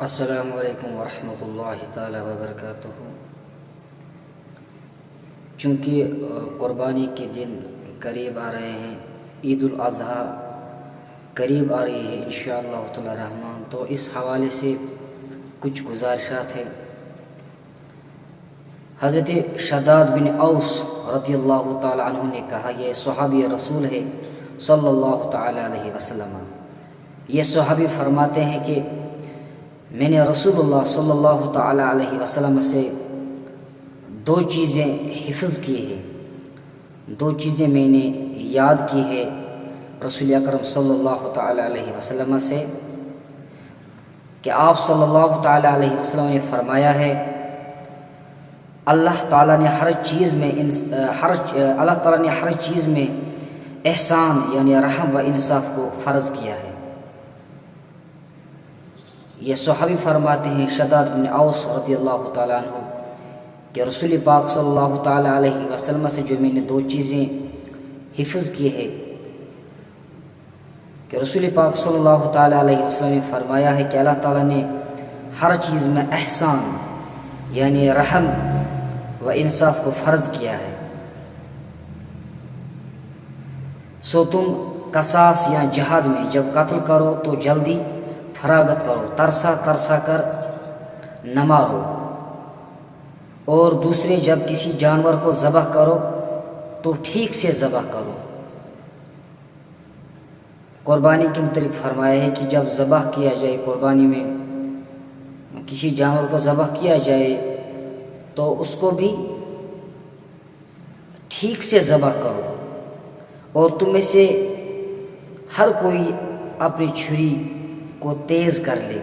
السلام علیکم ورحمۃ اللہ تعالی وبرکاتہ۔ چونکہ قربانی کے دن قریب آ رہے ہیں، عید الاضحیٰ قریب آ رہی ہے انشاءاللہ تعالی رحمان، تو اس حوالے سے کچھ گزارشات ہیں۔ حضرت شداد بن اوس رضی اللہ تعالی عنہ نے کہا، یہ صحابی رسول ہے صلی اللہ تعالی علیہ وسلم۔ یہ صحابی فرماتے ہیں کہ میں نے رسول اللہ صلی اللہ تعالی علیہ وسلم سے دو چیزیں حفظ کی ہیں، دو چیزیں میں نے یاد کی ہے رسول اکرم صلی اللہ تعالی علیہ وسلم سے، کہ آپ صلی اللہ تعالی علیہ وسلم نے فرمایا ہے، اللہ تعالیٰ نے ہر چیز میں احسان یعنی رحم و انصاف کو فرض کیا ہے۔ یہ صحابی فرماتے ہیں شداد بن اوس رضی اللہ تعالیٰ عنہ کہ رسول پاک صلی اللہ تعالیٰ علیہ وسلم سے جو میں نے دو چیزیں حفظ کی ہے، کہ رسول پاک صلی اللہ تعالیٰ علیہ وسلم نے فرمایا ہے کہ اللہ تعالیٰ نے ہر چیز میں احسان یعنی رحم و انصاف کو فرض کیا ہے۔ سو تم قصاص یا جہاد میں جب قتل کرو تو جلدی فراغت کرو، ترسا کر نہ مارو، اور دوسرے جب کسی جانور کو ذبح کرو تو ٹھیک سے ذبح کرو۔ قربانی کے متعلق فرمایا ہے کہ جب ذبح کیا جائے، قربانی میں کسی جانور کو ذبح کیا جائے تو اس کو بھی ٹھیک سے ذبح کرو، اور تم میں سے ہر کوئی اپنی چھری کو تیز کر لے۔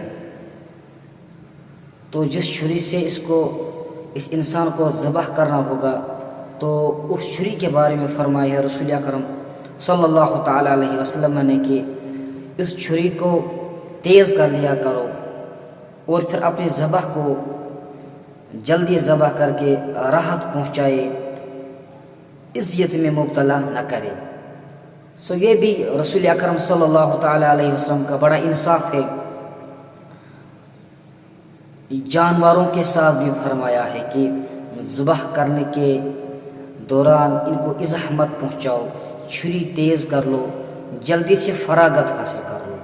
تو جس چھری سے اس انسان کو ذبح کرنا ہوگا، تو اس چھری کے بارے میں فرمایا رسول اکرم صلی اللہ تعالی علیہ وسلم نے کہ اس چھری کو تیز کر لیا کرو، اور پھر اپنے ذبح کو جلدی ذبح کر کے راحت پہنچائے، اذیت میں مبتلا نہ کرے۔ سو یہ بھی رسول اکرم صلی اللہ تعالی علیہ وسلم کا بڑا انصاف ہے۔ جانوروں کے ساتھ بھی فرمایا ہے کہ ذبح کرنے کے دوران ان کو اذیت مت پہنچاؤ، چھری تیز کر لو، جلدی سے فراغت حاصل کر لو۔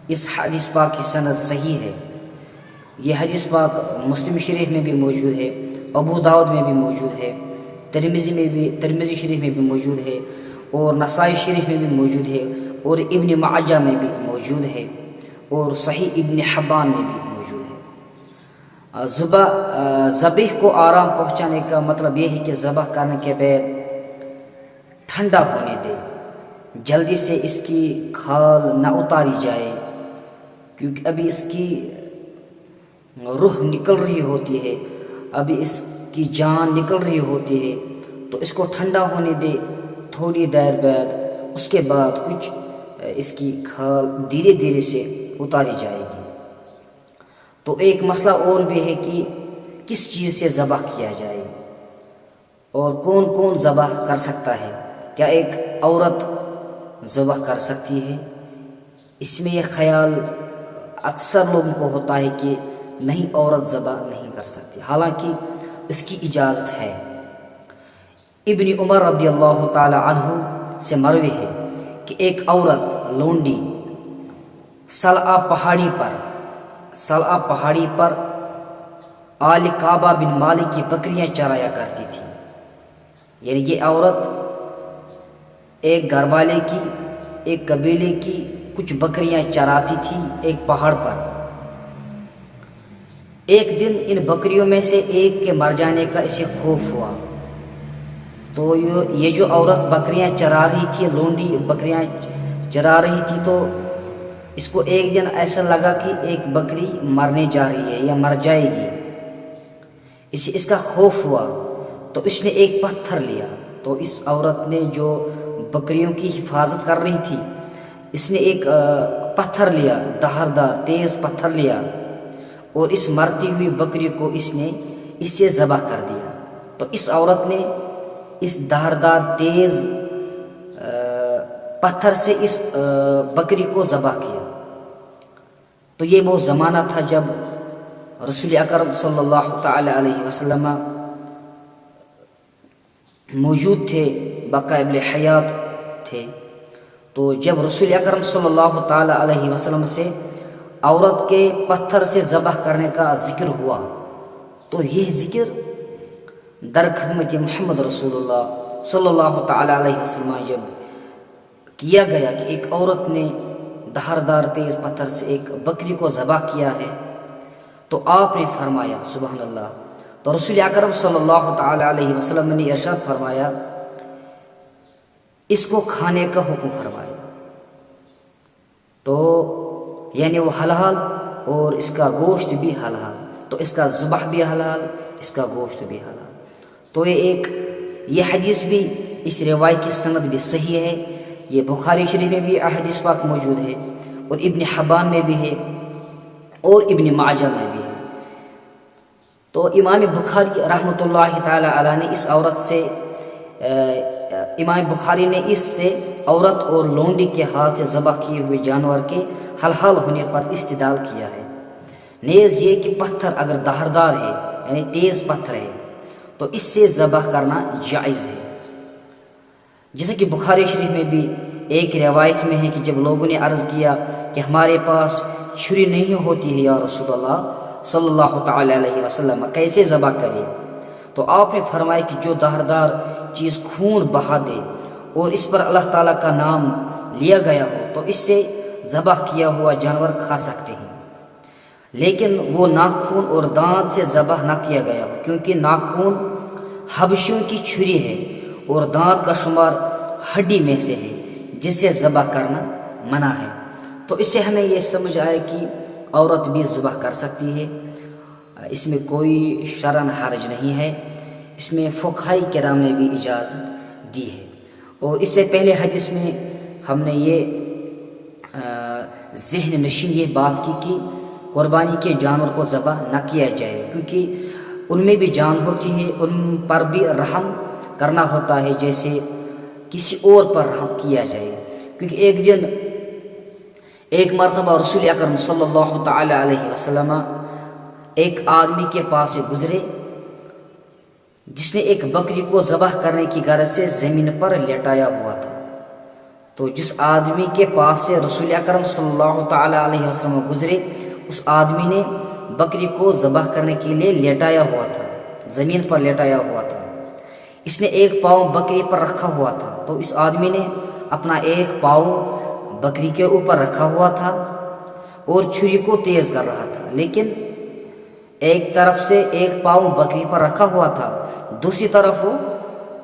اس حدیث پاک کی سند صحیح ہے۔ یہ حدیث پاک مسلم شریف میں بھی موجود ہے، ابو داؤد میں بھی موجود ہے، ترمذی شریف میں بھی موجود ہے، اور نسائی شریف میں بھی موجود ہے، اور ابن ماجہ میں بھی موجود ہے، اور صحیح ابن حبان میں بھی موجود ہے۔ ذبح کو آرام پہنچانے کا مطلب یہ ہے کہ ذبح کرنے کے بعد ٹھنڈا ہونے دے، جلدی سے اس کی کھال نہ اتاری جائے، کیونکہ ابھی اس کی روح نکل رہی ہوتی ہے، ابھی اس کی جان نکل رہی ہوتی ہے، تو اس کو ٹھنڈا ہونے دے تھوڑی دیر بعد، اس کے بعد کچھ اس کی کھال دھیرے دھیرے سے اتاری جائے گی۔ تو ایک مسئلہ اور بھی ہے کہ کس چیز سے ذبح کیا جائے، اور کون کون ذبح کر سکتا ہے۔ کیا ایک عورت ذبح کر سکتی ہے؟ اس میں یہ خیال اکثر لوگوں کو ہوتا ہے کہ نہیں، عورت ذبح نہیں کر سکتی، حالانکہ اس کی اجازت ہے۔ ابن عمر رضی اللہ تعالی عنہ سے مروی ہے کہ ایک عورت لونڈی صلعہ پہاڑی پر آل کعبہ بن مالک کی بکریاں چرایا کرتی تھی۔ یعنی یہ عورت ایک گھر والے کی، ایک قبیلے کی کچھ بکریاں چراتی تھی ایک پہاڑ پر۔ ایک دن ان بکریوں میں سے ایک کے مر جانے کا اسے خوف ہوا، تو یہ جو عورت بکریاں چرا رہی تھی، لونڈی بکریاں چرا رہی تھی، تو اس کو ایک دن ایسا لگا کہ ایک بکری مرنے جا رہی ہے یا مر جائے گی، اسے اس کا خوف ہوا، تو اس نے ایک پتھر لیا۔ تو اس عورت نے جو بکریوں کی حفاظت کر رہی تھی، اس نے ایک پتھر لیا، دھاردار تیز پتھر لیا، اور اس مرتی ہوئی بکری کو اس سے ذبح کر دیا۔ تو اس عورت نے اس دھاردار تیز پتھر سے اس بکری کو ذبح کیا۔ تو یہ وہ زمانہ تھا جب رسول اکرم صلی اللہ تعالی علیہ وسلم موجود تھے، بقائب حیات تھے۔ تو جب رسول اکرم صلی اللہ تعالی علیہ وسلم سے عورت کے پتھر سے ذبح کرنے کا ذکر ہوا تو یہ ذکر در خدمت محمد رسول اللہ صلی اللہ تعالی علیہ وسلم جب کیا گیا کہ ایک عورت نے دھاردار تیز پتھر سے ایک بکری کو ذبح کیا ہے، تو آپ نے فرمایا سبحان اللہ، تو رسول اکرم صلی اللہ تعالی علیہ وسلم نے ارشاد فرمایا اس کو کھانے کا حکم فرمایا، تو یعنی وہ حلال اور اس کا گوشت بھی حلال، تو اس کا ذبح بھی حلال، اس کا گوشت بھی حلال۔ تو یہ حدیث بھی، اس روایت کی سند بھی صحیح ہے، یہ بخاری شریف میں بھی احادیث پاک موجود ہے، اور ابن حبان میں بھی ہے، اور ابن ماجہ میں بھی ہے۔ تو امام بخاری رحمۃ اللہ تعالی علیہ نے اس عورت سے امام بخاری نے اس سے عورت اور لونڈی کے ہاتھ سے ذبح کیے ہوئے جانور کے حلال ہونے پر استدلال کیا ہے۔ نیز یہ کہ پتھر اگر دھاردار ہے یعنی تیز پتھر ہے تو اس سے ذبح کرنا جائز ہے، جیسا کہ بخاری شریف میں بھی ایک روایت میں ہے کہ جب لوگوں نے عرض کیا کہ ہمارے پاس چھری نہیں ہوتی ہے یا رسول اللہ صلی اللہ تعالی علیہ وسلم، کیسے ذبح کرے؟ تو آپ نے فرمایا کہ جو دھاردار چیز خون بہا دے اور اس پر اللہ تعالیٰ کا نام لیا گیا ہو تو اس سے ذبح کیا ہوا جانور کھا سکتے ہیں، لیکن وہ ناخون اور دانت سے ذبح نہ کیا گیا ہو، کیونکہ ناخون حبشیوں کی چھری ہے اور دانت کا شمار ہڈی میں سے ہے جس سے ذبح کرنا منع ہے۔ تو اس سے ہمیں یہ سمجھ آئے کہ عورت بھی ذبح کر سکتی ہے، اس میں کوئی شرعاً حرج نہیں ہے، اس میں فقہائی کرام نے بھی اجازت دی ہے۔ اور اس سے پہلے حدیث میں ہم نے یہ ذہن نشین یہ بات کی کہ قربانی کے جانور کو ذبح نہ کیا جائے، کیونکہ ان میں بھی جان ہوتی ہے، ان پر بھی رحم کرنا ہوتا ہے جیسے کسی اور پر رحم کیا جائے۔ کیونکہ ایک دن ایک مرتبہ رسول اکرم صلی اللہ تعالی علیہ وسلم ایک آدمی کے پاس سے گزرے جس نے ایک بکری کو ذبح کرنے کی غرض سے زمین پر لیٹایا ہوا تھا۔ تو جس آدمی کے پاس سے رسول اکرم صلی اللہ تعالی علیہ وسلم گزرے، اس آدمی نے بکری کو ذبح کرنے کے لیے لیٹایا ہوا تھا، زمین پر لیٹایا ہوا تھا۔ اس نے ایک پاؤں بکری پر رکھا ہوا تھا، تو اس آدمی نے اپنا ایک پاؤں بکری کے اوپر رکھا ہوا تھا اور چھری کو تیز کر رہا تھا، لیکن ایک طرف سے ایک پاؤں بکری پر رکھا ہوا تھا، دوسری طرف وہ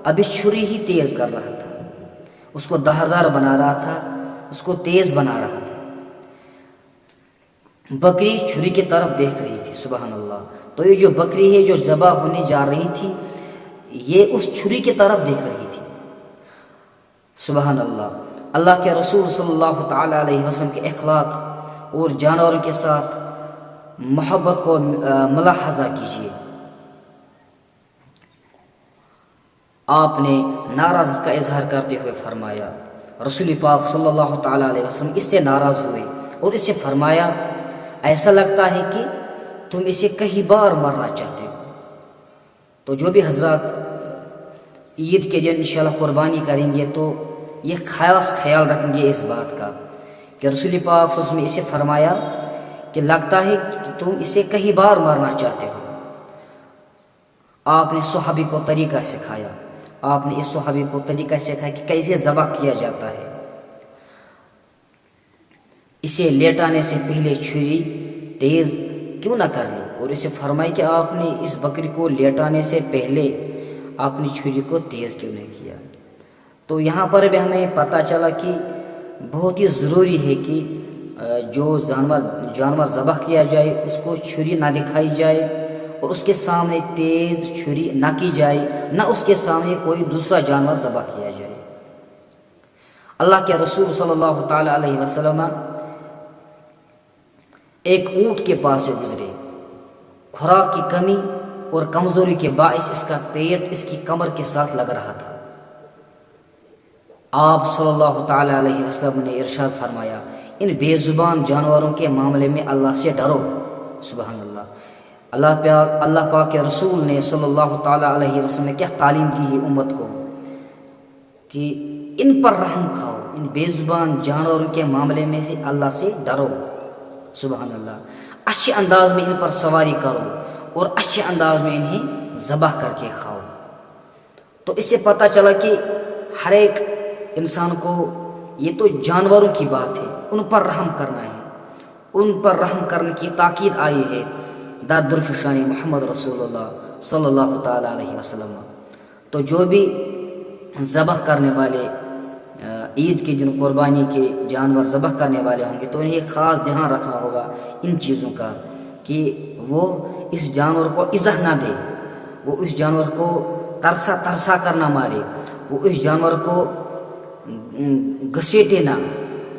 ابھی چھری ہی تیز کر رہا تھا، اس کو دھاردار بنا رہا تھا، اس کو تیز بنا رہا تھا۔ بکری چھری کی طرف دیکھ رہی تھی، سبحان اللہ۔ تو یہ جو بکری ہے جو ذبح ہونے جا رہی تھی یہ اس چھری کی طرف دیکھ رہی تھی، سبحان اللہ۔ اللہ کے رسول صلی اللہ تعالی علیہ وسلم کے اخلاق اور جانوروں کے ساتھ محبت کو ملاحظہ کیجیے۔ آپ نے ناراضگی کا اظہار کرتے ہوئے فرمایا، رسول پاک صلی اللہ تعالی علیہ وسلم اس سے ناراض ہوئے اور اس سے فرمایا ایسا لگتا ہے کہ تم اسے کئی بار مرنا چاہتے ہو۔ تو جو بھی حضرات عید کے دن انشاءاللہ قربانی کریں گے تو یہ خاص خیال رکھیں گے اس بات کا کہ رسول پاک صلی اللہ علیہ وسلم نے اسے فرمایا کہ لگتا ہے کہ تم اسے کئی بار مارنا چاہتے ہو۔ آپ نے صحابی کو طریقہ سکھایا، آپ نے اس صحابی کو طریقہ سکھایا کہ کیسے ذبح کیا جاتا ہے۔ اسے لیٹانے سے پہلے چھری تیز کیوں نہ کر لی، اور اسے فرمائی کہ آپ نے اس بکری کو لیٹانے سے پہلے آپ نے چھری کو تیز کیوں نہیں کیا۔ تو یہاں پر بھی ہمیں پتہ چلا کہ بہت ہی ضروری ہے کہ جو جانور ذبح کیا جائے اس کو چھری نہ دکھائی جائے اور اس کے سامنے تیز چھری نہ کی جائے، نہ اس کے سامنے کوئی دوسرا جانور ذبح کیا جائے۔ اللہ کے رسول صلی اللہ تعالی علیہ وسلم ایک اونٹ کے پاس سے گزرے، خوراک کی کمی اور کمزوری کے باعث اس کا پیٹ اس کی کمر کے ساتھ لگ رہا تھا۔ آپ صلی اللہ تعالیٰ علیہ وسلم نے ارشاد فرمایا ان بے زبان جانوروں کے معاملے میں اللہ سے ڈرو. سبحان اللہ. اللہ پاک کے رسول نے صلی اللہ تعالیٰ علیہ وسلم نے کیا تعلیم دی ہے امت کو کہ ان پر رحم کھاؤ, ان بے زبان جانوروں کے معاملے میں سے اللہ سے ڈرو. سبحان اللہ. اچھے انداز میں ان پر سواری کرو اور اچھے انداز میں انہیں ذبح کر کے کھاؤ. تو اس سے پتہ چلا کہ ہر ایک انسان کو یہ تو جانوروں کی بات ہے, ان پر رحم کرنا ہے, ان پر رحم کرنے کی تاکید آئی ہے درفشان محمد رسول اللہ صلی اللہ تعالیٰ علیہ وسلم. تو جو بھی ذبح کرنے والے عید کے دن قربانی کے جانور ذبح کرنے والے ہوں گے تو انہیں خاص دھیان رکھنا ہوگا ان چیزوں کا کہ وہ اس جانور کو ایذا نہ دے, وہ اس جانور کو ترسا کر نہ مارے, وہ اس جانور کو گھسیٹے نہ,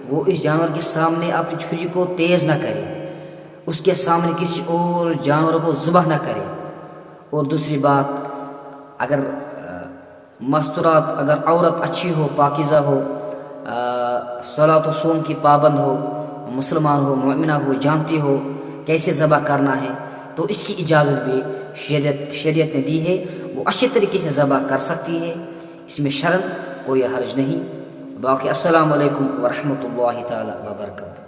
وہ اس جانور کے سامنے اپنی چھری کو تیز نہ کرے, اس کے سامنے کسی اور جانور کو ذبح نہ کرے. اور دوسری بات, اگر مستورات, اگر عورت اچھی ہو, پاکیزہ ہو, صلاۃ و صوم کی پابند ہو, مسلمان ہو, مومنہ ہو, جانتی ہو کیسے ذبح کرنا ہے, تو اس کی اجازت بھی شریعت نے دی ہے. وہ اچھے طریقے سے ذبح کر سکتی ہے, اس میں شرم کوئی حرج نہیں. باقی السلام علیکم ورحمۃ اللہ تعالی وبرکاتہ.